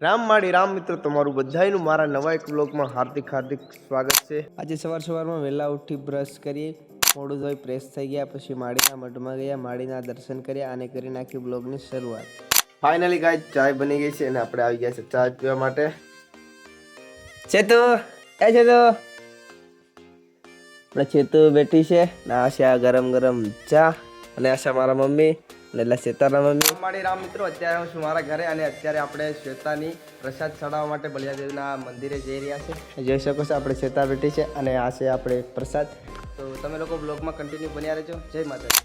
રામમાળી રામ મિત્રો તમારું બધાયનું મારા નવા એક બ્લોગમાં હાર્દિક સ્વાગત છે। આજે સવારમાં વહેલા ઉઠી બ્રશ કરી મોઢું ધોઈ ફ્રેશ થઈ ગયા, પછી માળીના મઢમાં ગયા, માળીના દર્શન કર્યા અને કરી નાખી બ્લોગની શરૂઆત। ફાઇનલી ગાઈસ ચાય બની ગઈ છે અને આપણે આવી ગયા છે ચા પીવા માટે। ચેતુ આપણે ચેતુ બેઠી છે ને આ છે આ ગરમ ગરમ ચા અને આ છે મારા મમ્મી એટલે શ્વેતાના મમ્મી। મારી રામ મિત્રો, અત્યારે હું છું મારા ઘરે અને અત્યારે આપણે શ્વેતાની પ્રસાદ ચડાવવા માટે બલિયાદેવના મંદિરે જઈ રહ્યા છે। જોઈ શકો છો આપણે શ્વેતા બેઠી છે અને આ છે આપણે પ્રસાદ। તો તમે લોકો બ્લોગમાં કન્ટિન્યુ બન્યા રહેજો। જય માતાજી।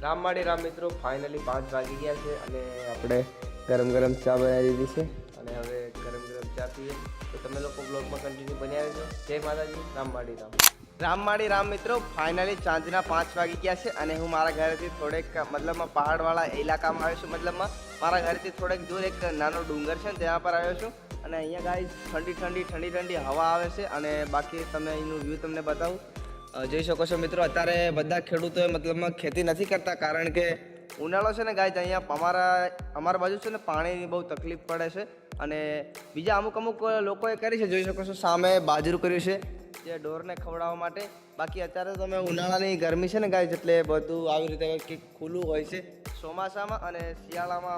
રામમાળી રામ મિત્રો, ફાઇનલી 5 વાગી ગયા છે અને આપણે ગરમ ગરમ ચા બનાવી દીધી છે અને હવે ગરમ ગરમ ચા પીએ। તો તમે લોકો બ્લોગમાં કન્ટિન્યુ બન્યા રહેજો। જય માતાજી। રામમાળી રામ। રામમાળી રામ મિત્રો, ફાઇનલી સાંજના 5 વાગી ગયા છે અને હું મારા ઘરેથી થોડેક મતલબમાં પહાડવાળા ઇલાકામાં આવ્યો છું। મતલબમાં મારા ઘરેથી થોડેક દૂર એક નાનો ડુંગર છે ને ત્યાં પર આવ્યો છું અને અહીંયા ગાઈસ ઠંડી હવા આવે છે અને બાકી તમે અહીંનું વ્યૂ તમને બતાવું। જોઈ શકો છો મિત્રો, અત્યારે બધા ખેડૂતોએ મતલબમાં ખેતી નથી કરતા કારણ કે ઉનાળો છે ને ગાઈસ। અહીંયા અમારા બાજુ છે ને પાણીની બહુ તકલીફ પડે છે અને બીજા અમુક લોકોએ કરી છે। જોઈ શકો છો સામે બાજરું કર્યું છે જે ઢોરને ખવડાવવા માટે। બાકી અત્યારે તો તમે ઉનાળાની ગરમી છે ને ગાઈસ, એટલે બધું આવી રીતે કંઈક ખુલ્લું હોય છે ચોમાસામાં અને શિયાળામાં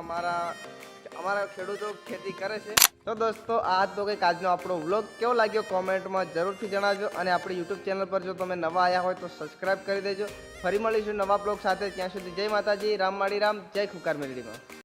અમારા ખેડૂતો ખેતી કરે છે। તો દોસ્તો આ તો કંઈક આજનો આપણો વ્લોગ કેવો લાગ્યો કોમેન્ટમાં જરૂરથી જણાવજો અને આપણી યુટ્યુબ ચેનલ પર જો તમે નવા આવ્યા હોય તો સબસ્ક્રાઈબ કરી દેજો। ફરી મળીશું નવા બ્લોગ સાથે, ત્યાં સુધી જય માતાજી, રામમાળી રામ, જય ખુકાર મેલડીમાં।